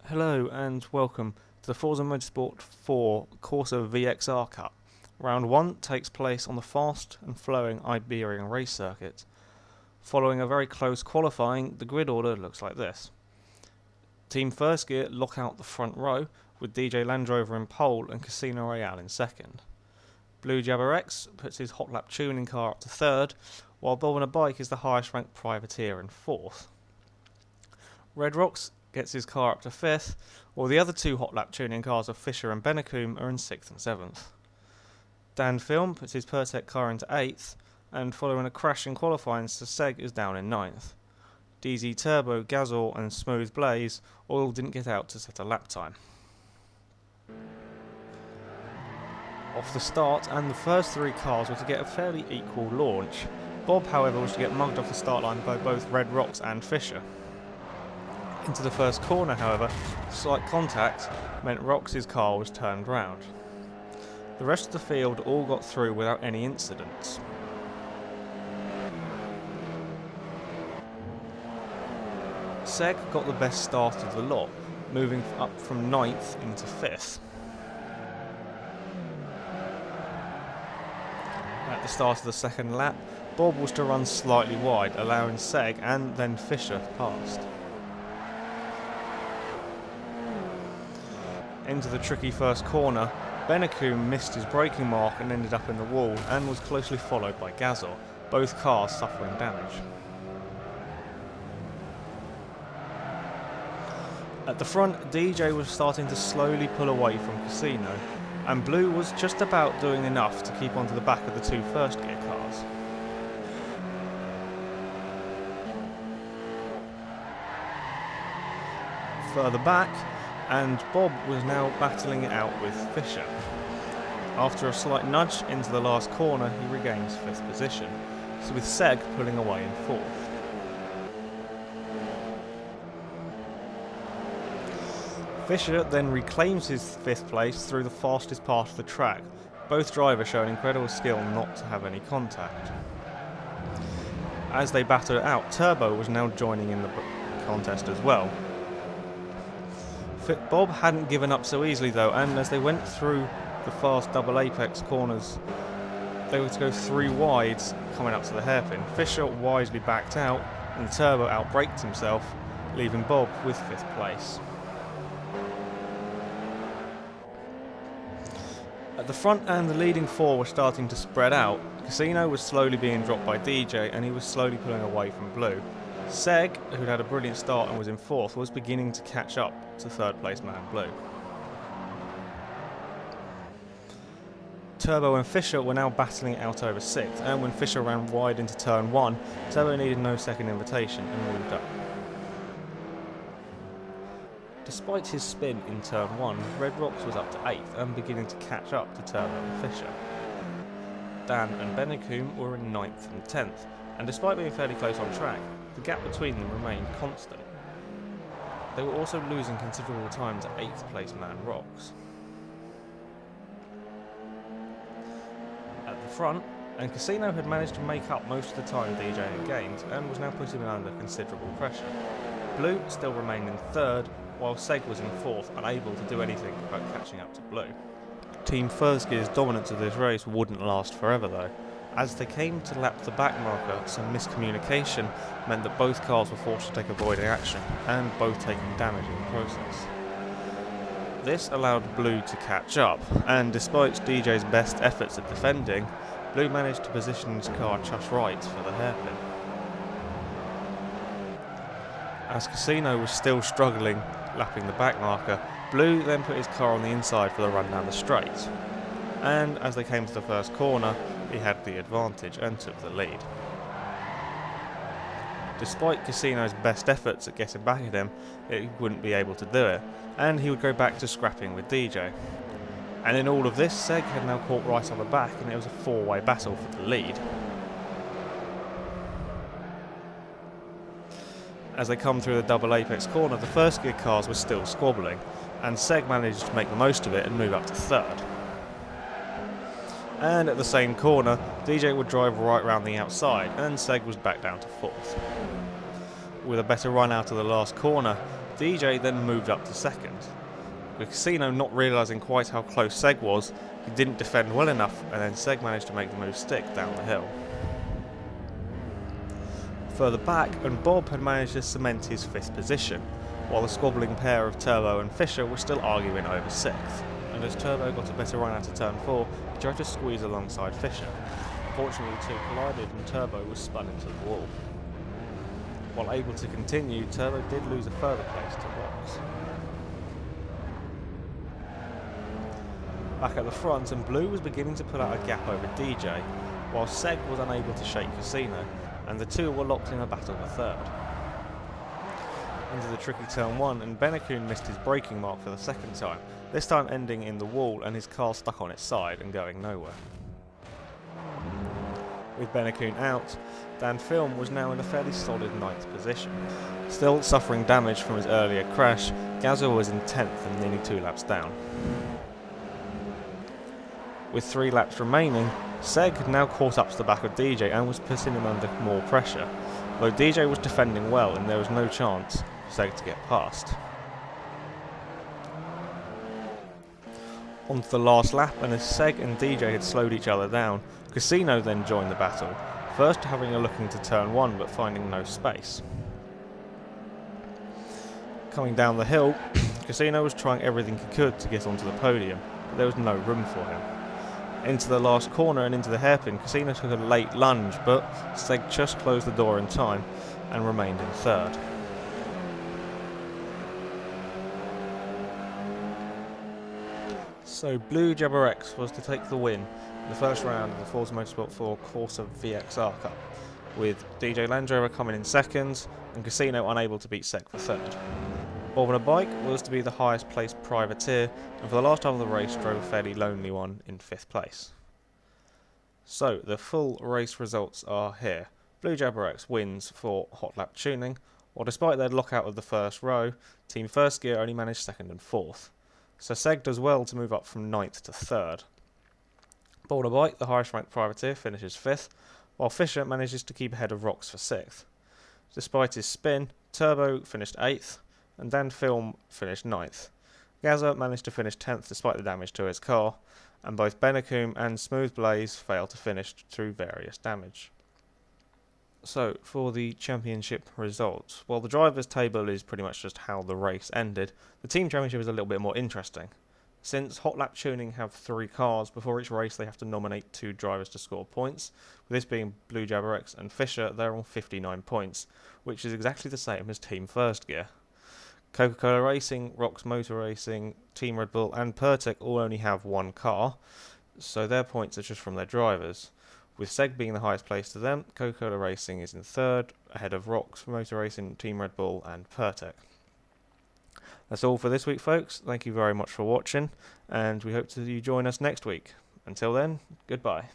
Hello and welcome to the Forza Motorsport 4 Corsa VXR Cup. Round 1 takes place on the fast and flowing Iberian race circuit. Following a very close qualifying, the grid order looks like this. Team First Gear lock out the front row with DJ Land Rover in pole and Casino Royale in second. Blue Jabber X puts his hot lap tuning car up to third, while Bob on a bike is the highest ranked privateer in fourth. Red Rocks gets his car up to fifth, while the other two hot lap tuning cars of Fisher and Bennecoombe are in sixth and seventh. Dan Film puts his Pertec car into eighth, and following a crash in qualifying, Seg is down in ninth. DZ Turbo, Gazor and Smooth Blaze all didn't get out to set a lap time. Off the start, and the first three cars were to get a fairly equal launch. Bob, however, was to get mugged off the start line by both Red Rocks and Fisher. Into the first corner, however, slight contact meant Rox's car was turned round. The rest of the field all got through without any incidents. Seg got the best start of the lot, moving up from 9th into 5th. At the start of the second lap, Bob was to run slightly wide, allowing Seg and then Fisher past. Into the tricky first corner, Bennecoombe missed his braking mark and ended up in the wall, and was closely followed by Gazor, both cars suffering damage. At the front, DJ was starting to slowly pull away from Casino, and Blue was just about doing enough to keep onto the back of the two first gear cars. Further back, and Bob was now battling it out with Fisher. After a slight nudge into the last corner, he regains 5th position, so with Seg pulling away in 4th. Fisher then reclaims his 5th place through the fastest part of the track, both drivers showing incredible skill not to have any contact. As they battled it out, Turbo was now joining in the contest as well. Bob hadn't given up so easily though, and as they went through the fast double apex corners, they were to go 3 wides coming up to the hairpin. Fisher wisely backed out, and Turbo outbraked himself, leaving Bob with 5th place. At the front, and the leading 4 were starting to spread out. Casino was slowly being dropped by DJ, and he was slowly pulling away from Blue. Seg, who'd had a brilliant start and was in 4th, was beginning to catch up to 3rd place man Blue. Turbo and Fisher were now battling it out over 6th, and when Fisher ran wide into turn 1, Turbo needed no second invitation and moved up. Despite his spin in turn 1, Red Rocks was up to 8th and beginning to catch up to Turbo and Fisher. Dan and Bennecoombe were in 9th and 10th, and despite being fairly close on track, the gap between them remained constant. They were also losing considerable time to 8th place man Rocks. At the front, and Casino had managed to make up most of the time DJ had gained, and was now putting him under considerable pressure. Blue still remained in 3rd, while Seg was in 4th, unable to do anything about catching up to Blue. Team First Gear's dominance of this race wouldn't last forever though. As they came to lap the back marker, some miscommunication meant that both cars were forced to take avoiding action, and both taking damage in the process. This allowed Blue to catch up, and despite DJ's best efforts at defending, Blue managed to position his car just right for the hairpin. As Casino was still struggling lapping the back marker, Blue then put his car on the inside for the run down the straight, and as they came to the first corner, he had the advantage and took the lead. Despite Casino's best efforts at getting back at him, he wouldn't be able to do it, and he would go back to scrapping with DJ. And in all of this, Seg had now caught right on the back, and it was a 4-way battle for the lead. As they come through the double apex corner, the first gear cars were still squabbling, and Seg managed to make the most of it and move up to 3rd. And at the same corner, DJ would drive right round the outside, and Seg was back down to 4th. With a better run out of the last corner, DJ then moved up to second. With Casino not realising quite how close Seg was, he didn't defend well enough, and then Seg managed to make the move stick down the hill. Further back, and Bob had managed to cement his 5th position, while the squabbling pair of Turbo and Fisher were still arguing over 6th. And as Turbo got a better run out of turn 4, he tried to squeeze alongside Fisher. Unfortunately, the two collided and Turbo was spun into the wall. While able to continue, Turbo did lose a further place to Rox. Back at the front, and Blue was beginning to put out a gap over DJ, while Seg was unable to shake Casino, and the two were locked in a battle for 3rd. Into the tricky turn 1, and Benacoon missed his braking mark for the 2nd time, this time ending in the wall and his car stuck on its side and going nowhere. With Benacoon out, Dan Film was now in a fairly solid 9th position. Still suffering damage from his earlier crash, Gazza was in 10th and nearly 2 laps down. With 3 laps remaining, Seg had now caught up to the back of DJ and was putting him under more pressure, though DJ was defending well and there was no chance for Seg to get past. On to the last lap, and as Seg and DJ had slowed each other down, Casino then joined the battle, first having a look into turn 1 but finding no space. Coming down the hill, Casino was trying everything he could to get onto the podium, but there was no room for him. Into the last corner and into the hairpin, Casino took a late lunge, but Seg just closed the door in time and remained in 3rd. So Blue Jabber X was to take the win in the first round of the Forza Motorsport 4 Corsa VXR Cup, with DJ Land Rover coming in 2nd and Casino unable to beat Seg for 3rd. Bob on a Bike was to be the highest placed privateer, and for the last half of the race drove a fairly lonely one in 5th place. So the full race results are here. Blue Jabber X wins for hot lap tuning, while despite their lockout of the first row, Team First Gear only managed 2nd and 4th. So Seg does well to move up from 9th to 3rd. Boulder Bike, the highest ranked privateer, finishes 5th, while Fisher manages to keep ahead of Rox for 6th. Despite his spin, Turbo finished 8th, and Dan Film finished 9th. Gazza managed to finish 10th despite the damage to his car, and both Benacoon and Smooth Blaze failed to finish through various damage. So, for the championship results, while the drivers' table is pretty much just how the race ended, the team championship is a little bit more interesting. Since Hot Lap Tuning have 3 cars, before each race they have to nominate 2 drivers to score points. With this being Blue Jabber X and Fisher, they're on 59 points, which is exactly the same as Team First Gear. Coca-Cola Racing, Rox Motor Racing, Team Red Bull and Pertec all only have 1 car, so their points are just from their drivers. With Seg being the highest place to them, Coca-Cola Racing is in 3rd, ahead of Rox Motor Racing, Team Red Bull and Pertec. That's all for this week, folks. Thank you very much for watching, and we hope to see you join us next week. Until then, goodbye.